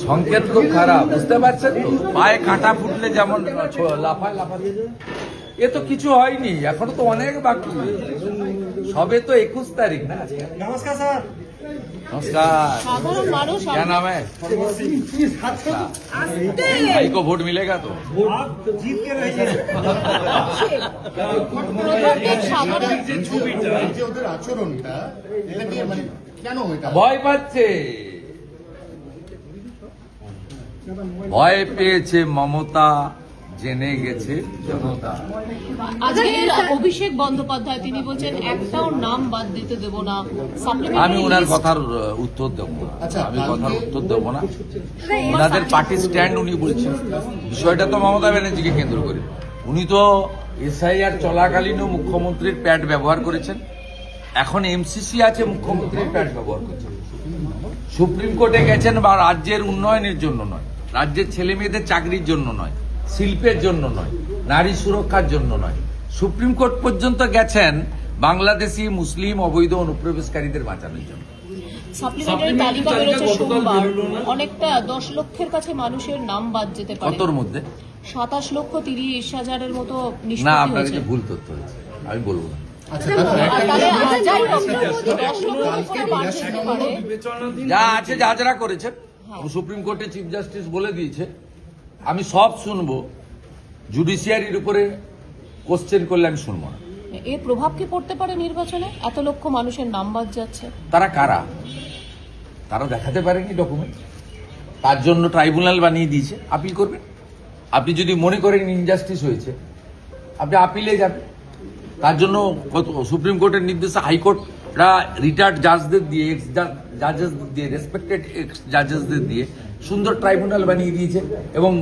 সংকেত খুব খারাপ, বুঝতে পারছেন তো? পায়ে কাঁটা ফুটলে যেমন লাফায় লাফায়, এ তো কিছু হয়নি, এখনো তো অনেক বাকি, সবে তো 21 তারিখ না। नमस्कार सर। नमस्कार। साधारण मानुष क्या नाम है? भाई को वोट मिलेगा तो आप जीत के रहिए। যে ওদের আচরণটা এটা নিয়ে মানে কেন এটা ভয় পাচ্ছে, ভয় পেয়েছে মমতা, জেনে গেছে জনতা। আজকের অভিষেক বন্দ্যোপাধ্যায় তিনি বলছেন একটাও নাম বাদ দিতে দেব না। আমি ওনার কথার উত্তর দেবো না, আমি কথার উত্তর দেবো না। ওনাদের পার্টি স্ট্যান্ড উনি বলছেন, বিষয়টা তো মমতা ব্যানার্জিকে কেন্দ্র করে। উনি তো এসআইআর চলাকালীনও মুখ্যমন্ত্রীর প্যাড ব্যবহার করেছেন, এখন এমসিসি আছে মুখ্যমন্ত্রীর প্যাড ব্যবহার করছেন। সুপ্রিম কোর্টে গেছেন বা রাজ্যের উন্নয়নের জন্য নয়, রাজ্যের ছেলে মেয়েদের চাকরির জন্য নয়, শিল্পের জন্য নয়, নারী সুরক্ষার জন্য নয়, সুপ্রিম কোর্ট পর্যন্ত গেছেন বাংলাদেশি মুসলিম অবৈধ অনুপ্রবেশকারীদের বাঁচানোর জন্য। সাপ্লিমেন্টারি তালিকা বেরোচ্ছে সোমবার, অনেকটা 10 লক্ষের কাছে মানুষের নাম বাদ যেতে পারে। কতর মধ্যে? 27,30,000-এর মতো না, নিষ্পত্তি আপনার হয়েছে। কাছে ভুল তথ্য হয়েছে, আমি বলবো না। আচ্ছা দাদা যাই হোক, 10 লক্ষের উপরে বাদ যেতে পারে। যা আছে যা যারা করেছেন, সুপ্রিম কোর্টে চিফ জাস্টিস বলে দিয়েছে, আমি সব শুনবো, জুডিশিয়ারির উপরে কোশ্চেন করলে আমি শুনবো না। এর প্রভাব কি পড়তে পারে নির্বাচনে? এত লক্ষ মানুষের নাম বাদ যাচ্ছে। তারা কারা? তারা দেখাতে পারেনি ডকুমেন্ট, তার জন্য ট্রাইব্যুনাল বানিয়ে দিয়েছে, আপিল করবেন। আপনি যদি মনে করেন ইনজাস্টিস হয়েছে, আপনি আপিলে যাবেন। তার জন্য সুপ্রিম কোর্টের নির্দেশে হাইকোর্টরা রিটায়ার্ড জাজদের দিয়ে, এক্স জাজেসদের দিয়ে, রেসপেক্টেড এক্স জাজেসদের দিয়ে সুন্দর ট্রাইব্যুনাল বানিয়ে দিয়েছে এবং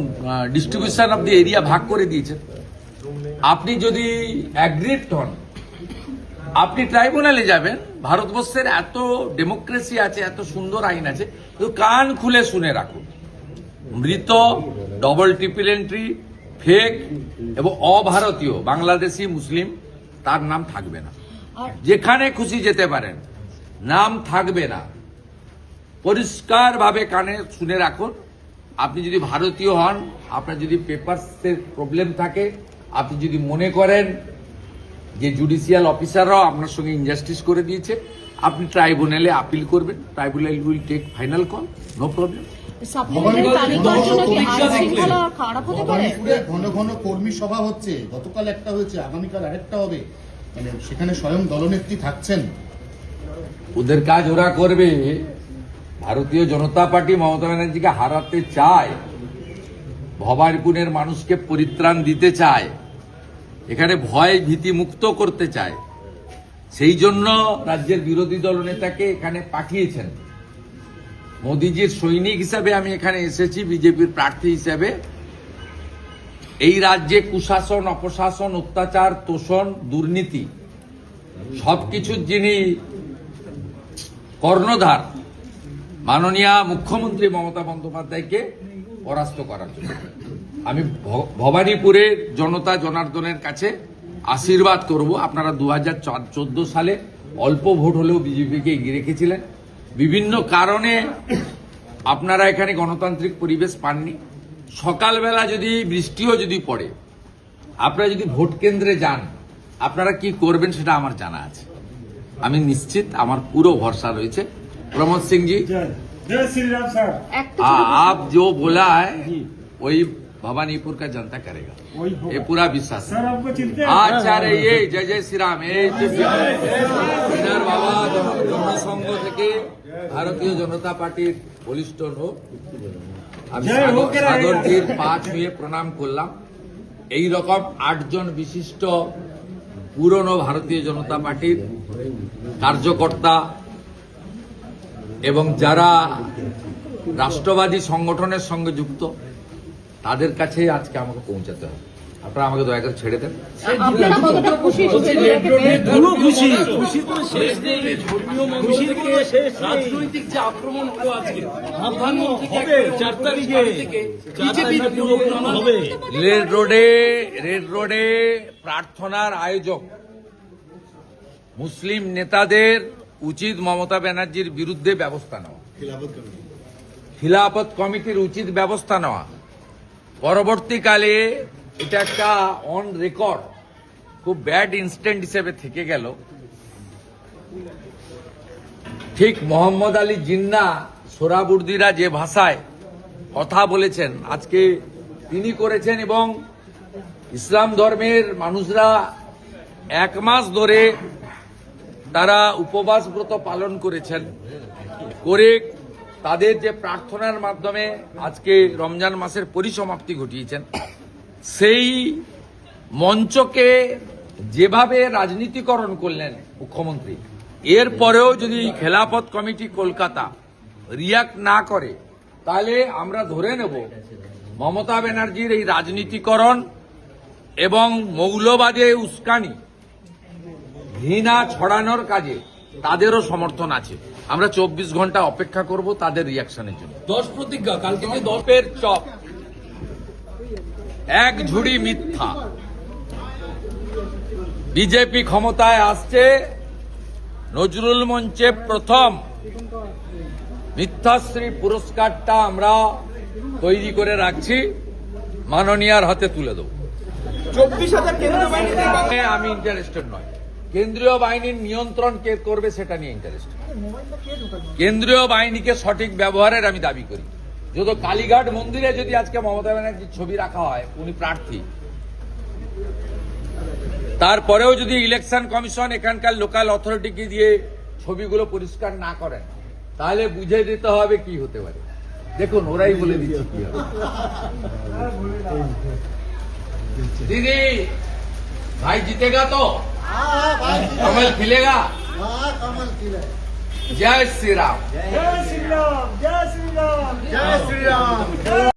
ডিস্ট্রিবিউশন অফ দি এরিয়া ভাগ করে দিয়েছে। আপনি যদি অ্যাগ্রিভড হন, আপনি ট্রাইব্যুনালে যাবেন। ভারতবর্ষের এত ডেমোক্রেসি আছে, এত সুন্দর আইন আছে, তো কান খুলে শুনে রাখুন। মৃত, ডবল ট্রিপল এন্ট্রি, ফেক এবং অভারতীয় বাংলাদেশি মুসলিম তার নাম থাকবে না। যেখানে খুশি যেতে পারেন, নাম থাকবে না। পরিষ্কার ভাবে কানে শুনে রাখুন। আপনি যদি ভারতীয় হন, আপনার যদি পেপারসের প্রবলেম থাকে, আপনি যদি মনে করেন যে জুডিশিয়াল অফিসাররাও আপনার সঙ্গে ইনজাস্টিস করে দিয়েছে, আপনি ট্রাইব্যুনালে আপিল করবেন। Tribunal will take final call, no problem. Supplementary তালিকার জন্য কি আইন শৃঙ্খলা খারাপ হতে পারে? মণিপুরে ঘন ঘন কর্মী সভা হচ্ছে, গতকাল একটা হয়েছে, আগামীকাল আরেকটা হবে, মানে সেখানে স্বয়ং দলনেত্রী থাকছেন। ওদের কাজ ওরা করবে। ভারতীয় জনতা পার্টি মমতা ব্যানার্জিকে হারাতে চায়, ভবানীপুরের মানুষকে পরিত্রাণ দিতে চায়, এখানে ভয় ভীতি মুক্ত করতে চায়। সেই জন্য রাজ্যের বিরোধী দল নেতাকে এখানে পাঠিয়েছেন। মোদিজির সৈনিক হিসাবে আমি এখানে এসেছি, বিজেপির প্রার্থী হিসাবে। এই রাজ্যে কুশাসন, অপশাসন, অত্যাচার, তোষণ, দুর্নীতি সবকিছুর যিনি কর্ণধার, মাননীয় মুখ্যমন্ত্রী মমতা বন্দ্যোপাধ্যায়কে পরাস্ত করার জন্য আমি ভবানীপুরের জনতা জনার্দনের কাছে আশীর্বাদ করব। আপনারা 2014 সালে অল্প ভোট হলেও বিজেপিকে এগিয়ে রেখেছিলেন। বিভিন্ন কারণে আপনারা এখানে গণতান্ত্রিক পরিবেশ পাননি। সকালবেলা যদি বৃষ্টিও যদি পড়ে, আপনারা যদি ভোট কেন্দ্রে যান, আপনারা কি করবেন সেটা আমার জানা আছে। আমি নিশ্চিত, আমার পুরো ভরসা রয়েছে। प्रमोद सिंह जी, जय श्री राम सर। आप जो बोला है वही भवानीपुर का जनता करेगा, ये पूरा विश्वास है। सर आपको चिंता है? আচ্ছা রে, এই জয় জয় শ্রীরাম। এই যে বিনার বাবা জনসংঘ থেকে ভারতীয় জনতা পার্টির বলিষ্ঠ লোক, আমি সাগরজির পা ছুঁয়ে প্রণাম করলাম। এই রকম 8 জন বিশিষ্ট পুরনো ভারতীয় জনতা পার্টির কার্যকর্তা এবং যারা রাষ্ট্রবাদী সংগঠনের সঙ্গে যুক্ত, তাদের কাছে আজকে আমাকে পৌঁছাতে হবে। আপনারা আমাকে দয়া করে ছেড়ে দেন। আপনারা কতটা খুশি? পুরো খুশি, খুশি তো শেষ নেই। খুশির কোনো শেষ নেই। রাজনৈতিক যে আক্রমণ হলো আজকে, প্রধানমন্ত্রী হবে 4 তারিখে, 4 তারিখে পুরো হবে। রেড রোডে প্রার্থনার আয়োজক মুসলিম নেতাদের উচিত মমতা ব্যানার্জির বিরুদ্ধে ব্যবস্থা নেওয়া। খিলাফত কমিটির উচিত ব্যবস্থা নেওয়া। পরবর্তীকালে এটা একটা অন রেকর্ড খুব ব্যাড ইনস্ট্যান্ট হিসেবে থেকে গেল। ঠিক মোহাম্মদ আলী জিন্নাহ সোহরাবুর্দিরা যে ভাষায় কথা বলেছেন আজকে তিনি করেছেন, এবং ইসলাম ধর্মের মানুষরা 1 মাস ধরে তারা উপবাস ব্রত পালন করেছেন, করে তাদের যে প্রার্থনার মাধ্যমে আজকে রমজান মাসের পরিসমাপ্তি ঘটিয়েছেন, সেই মঞ্চকে যেভাবে রাজনীতিকরণ করলেন মুখ্যমন্ত্রী, এরপরেও যদি খেলাফত কমিটি কলকাতা রিয়াক্ট না করে তাহলে আমরা ধরে নেব মমতা ব্যানার্জির এই রাজনীতিকরণ এবং মৌলবাদে উস্কানি ঘৃণা ছড়ানোর কাজে তাদেরও সমর্থন আছে। আমরা 24 ঘন্টা অপেক্ষা করব তাদের রিয়াকশনের জন্য। 10 প্রতিজ্ঞা কালকে যে 10 দপের চপ, এক ঝুড়ি মিথ্যা। বিজেপি ক্ষমতায় আসছে, নজরুল মঞ্চে প্রথম মিথ্যাশ্রী পুরস্কারটা আমরা তৈরি করে রাখছি, মাননীয়ার হাতে তুলে দেব। 24,000 কেন্দ্রীয় বাহিনী আমি ইন্টারেস্টেড নয়, কেন্দ্রীয় বাহিনীর নিয়ন্ত্রণ কে করবে সেটা নিয়ে ইন্টারেস্টেড। কেন্দ্রীয় বাহিনীকে সঠিক ব্যবহারের আমি দাবি করি। যদি কালীঘাট মন্দিরে যদি আজকে মমতা ব্যানার্জির ছবি রাখা হয়, উনি প্রার্থী, তারপরেও যদি ইলেকশন কমিশন এখানকার লোকাল অথরিটিকে দিয়ে ছবিগুলো পরিষ্কার না করেন, তাহলে বুঝে দিতে হবে কি হতে পারে। দেখুন, ওরাই বলে দিচ্ছে কি হবে। दीदी भाई जीतेगा तो कमल खिलेगा। कमल खिले। जय श्री राम। जय श्री राम, जय श्री राम, जय श्री राम।